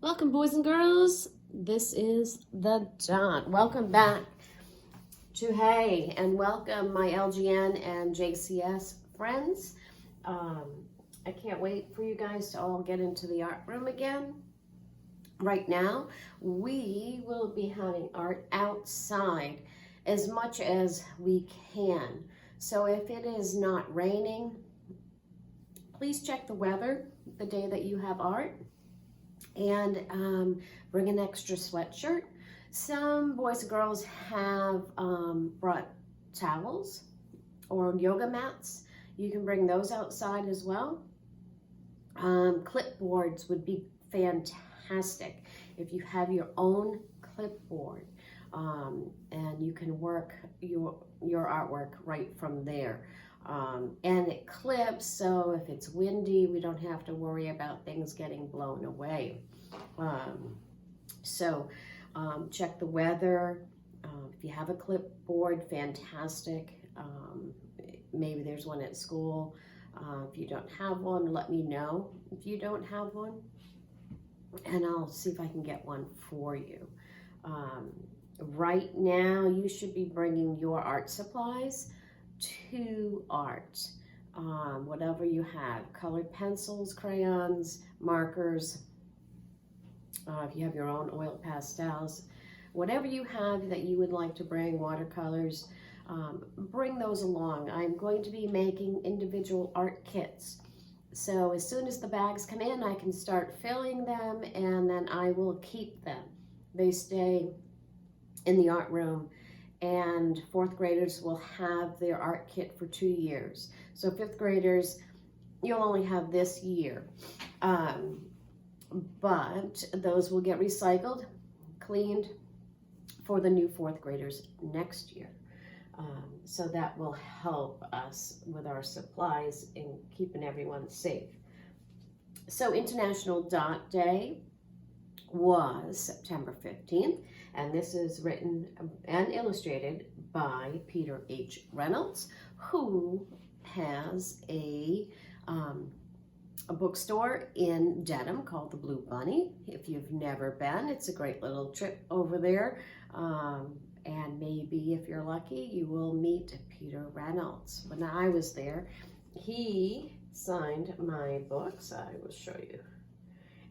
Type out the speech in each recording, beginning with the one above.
Welcome, boys and girls. This is the Dot. Welcome back to Hey, and welcome my LGN and JCS friends. I can't wait for you guys to all get into the art room again. Right now, we will be having art outside as much as we can. So if it is not raining, please check the weather the day that you have art. And bring an extra sweatshirt. Some boys and girls have brought towels or yoga mats. You can bring those outside as well. Clipboards would be fantastic if you have your own clipboard, and you can work your artwork right from there. And it clips, so if it's windy, we don't have to worry about things getting blown away. Check the weather. If you have a clipboard, fantastic. Maybe there's one at school. If you don't have one, let me know if you don't have one, and I'll see if I can get one for you. Right now, you should be bringing your art supplies to art. Whatever you have, colored pencils, crayons, markers, if you have your own oil pastels, whatever you have that you would like to bring, watercolors, bring those along. I'm going to be making individual art kits. So as soon as the bags come in, I can start filling them, and then I will keep them. They stay in the art room, and fourth graders will have their art kit for 2 years. So fifth graders, you'll only have this year. But those will get recycled, cleaned for the new fourth graders next year. So that will help us with our supplies and keeping everyone safe. So International Dot Day was September 15th, and this is written and illustrated by Peter Reynolds, who has a bookstore in Dedham called the Blue Bunny. If you've never been, it's a great little trip over there. And maybe if you're lucky, you will meet Peter Reynolds. When I was there, he signed my books. I will show you.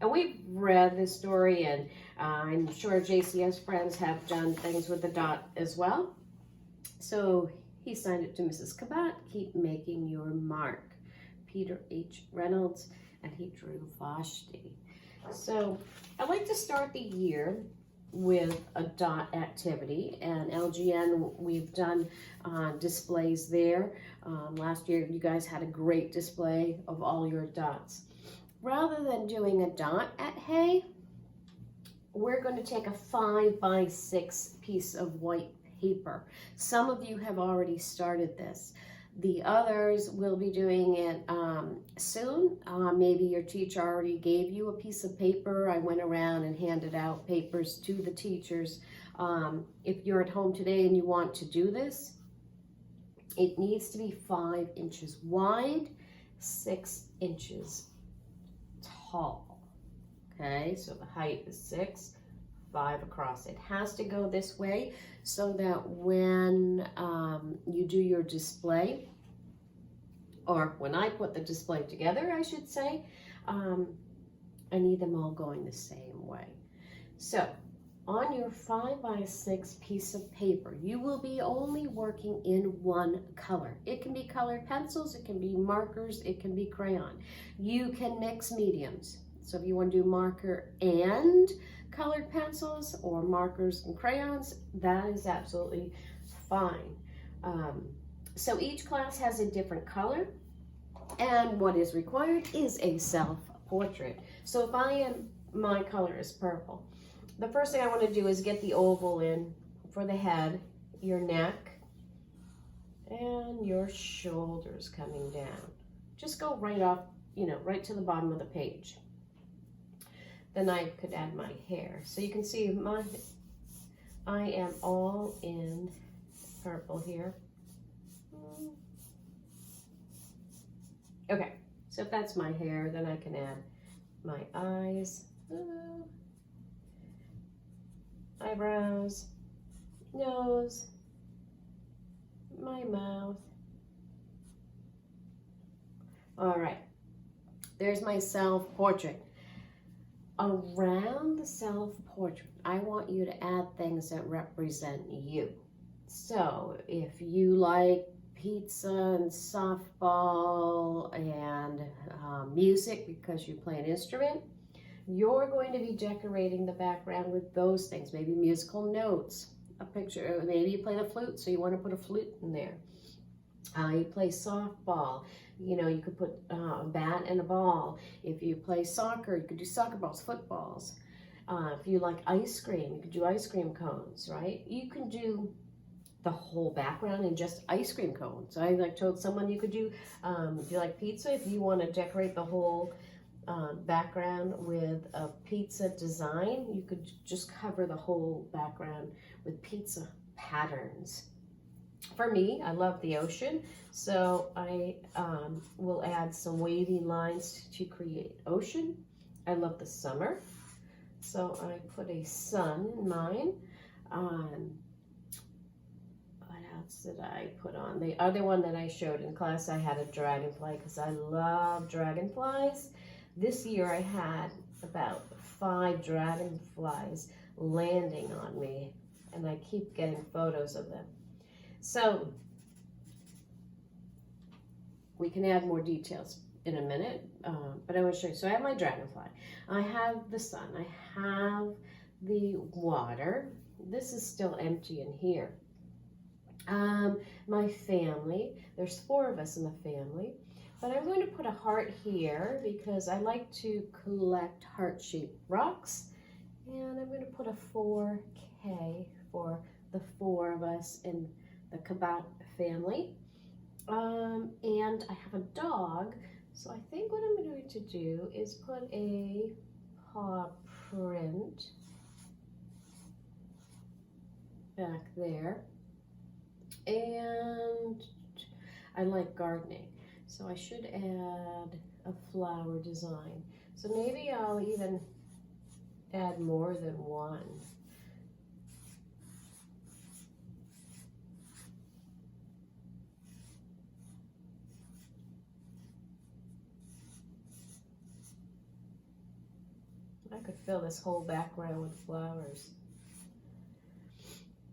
And we've read this story, and I'm sure JCS friends have done things with the Dot as well. So he signed it to Mrs. Kabat, keep making your mark. Peter Reynolds, and he drew Vashti. So I like to start the year with a Dot activity, and LGN, we've done displays there. Last year you guys had a great display of all your dots. Rather than doing a dot at Hey, we're going to take a 5x6 piece of white paper. Some of you have already started this. The others will be doing it soon. Maybe your teacher already gave you a piece of paper. I went around and handed out papers to the teachers. If you're at home today and you want to do this, it needs to be 5 inches wide, 6 inches tall. Okay, so the height is 6, 5 across. It has to go this way so that when you do your display, or when I put the display together, I should say, I need them all going the same way. So on your 5x6 piece of paper, you will be only working in one color. It can be colored pencils, it can be markers, it can be crayon. You can mix mediums. So if you want to do marker and colored pencils, or markers and crayons, that is absolutely fine. So each class has a different color, and what is required is a self-portrait. So if my color is purple, the first thing I want to do is get the oval in for the head, your neck, and your shoulders coming down. Just go right off, right to the bottom of the page. Then I could add my hair. So you can see I am all in purple here. Okay, so if that's my hair, then I can add my eyes. eyebrows, nose, my mouth. All right, there's my self-portrait. Around the self-portrait, I want you to add things that represent you. So if you like pizza and softball and music because you play an instrument, you're going to be decorating the background with those things. Maybe musical notes, a picture, maybe you play the flute, so you want to put a flute in there. You play softball, you know, you could put a bat and a ball. If you play soccer, you could do soccer balls, footballs. If you like ice cream, you could do ice cream cones, right? You can do the whole background in just ice cream cones. I like told someone you could do, if you like pizza, if you want to decorate the whole background with a pizza design, you could just cover the whole background with pizza patterns. For me, I love the ocean, so I will add some wavy lines to create ocean. I love the summer, so I put a sun in mine. What else did I put on? The other one that I showed in class, I had a dragonfly because I love dragonflies. This year I had about 5 dragonflies landing on me, and I keep getting photos of them. So we can add more details in a minute, but I want to show you. So I have my dragonfly. I have the sun. I have the water. This is still empty in here. My family. There's 4 of us in the family. But I'm going to put a heart here because I like to collect heart-shaped rocks. And I'm going to put a 4K for the 4 of us in the Kabat family. And I have a dog, so I think what I'm going to do is put a paw print back there. And I like gardening, so I should add a flower design. So maybe I'll even add more than one. I could fill this whole background with flowers.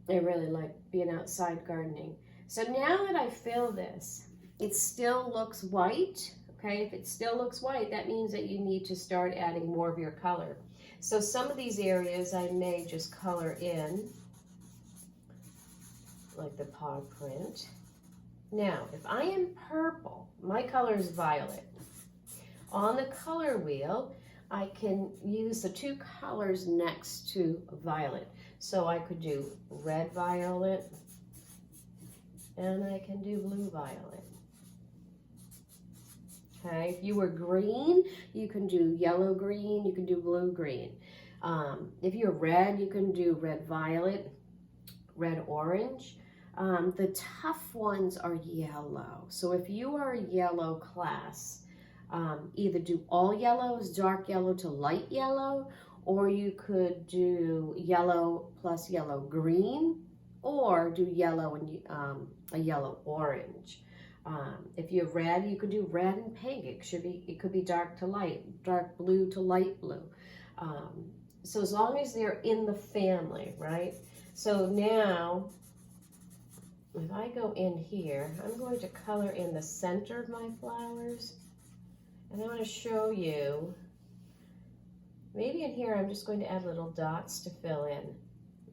I really like being outside gardening. So now that I fill this, it still looks white, okay? If it still looks white, that means that you need to start adding more of your color. So some of these areas I may just color in, like the paw print. Now, if I am purple, my color is violet. On the color wheel, I can use the 2 colors next to violet. So I could do red violet, and I can do blue violet. Okay, if you were green, you can do yellow green, you can do blue green. If you're red, you can do red violet, red orange. The tough ones are yellow. So if you are a yellow class, either do all yellows, dark yellow to light yellow, or you could do yellow plus yellow green, or do yellow and a yellow orange. If you have red, you could do red and pink. It could be dark to light, dark blue to light blue. So as long as they're in the family, right? So now, if I go in here, I'm going to color in the center of my flowers. And I want to show you, maybe in here I'm just going to add little dots to fill in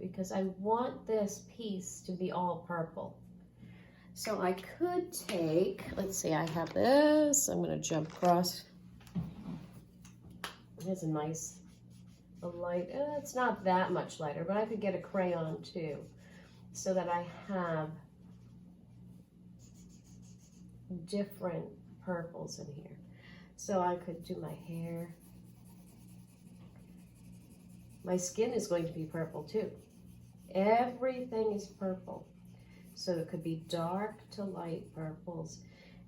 because I want this piece to be all purple. So I could take, let's see, I have this. I'm going to jump across. Here's a nice light. It's not that much lighter, but I could get a crayon too so that I have different purples in here. So I could do my hair. My skin is going to be purple too. Everything is purple. So it could be dark to light purples.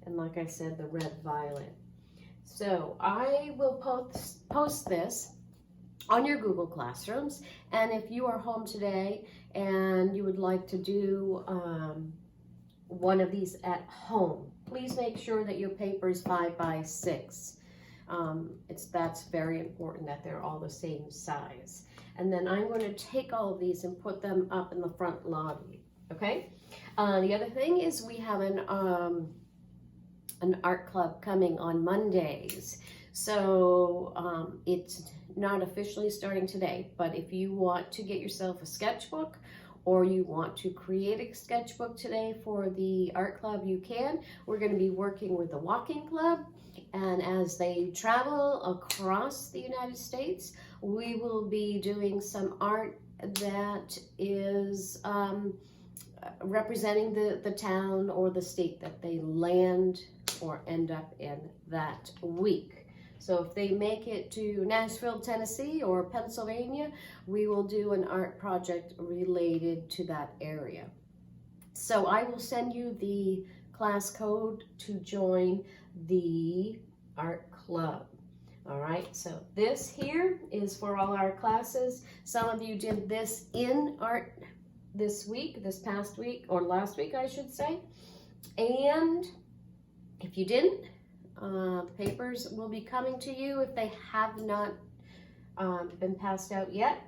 And like I said, the red violet. So I will post this on your Google Classrooms. And if you are home today and you would like to do one of these at home, please make sure that your paper is 5 by 6. That's very important that they're all the same size. And then I'm going to take all of these and put them up in the front lobby. Okay. The other thing is we have an art club coming on Mondays. So it's not officially starting today, but if you want to get yourself a sketchbook or you want to create a sketchbook today for the art club, you can. We're going to be working with the walking club, and as they travel across the United States, we will be doing some art that is representing the town or the state that they land or end up in that week. So if they make it to Nashville, Tennessee or Pennsylvania, we will do an art project related to that area. So I will send you the class code to join the art club. All right, so this here is for all our classes. Some of you did this in art this week, this past week, or last week, I should say. And if you didn't, the papers will be coming to you if they have not been passed out yet.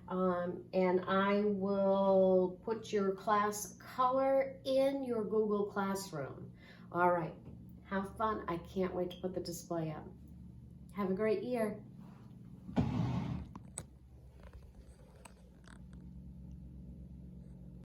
And I will put your class color in your Google Classroom. All right, have fun. I can't wait to put the display up. Have a great year.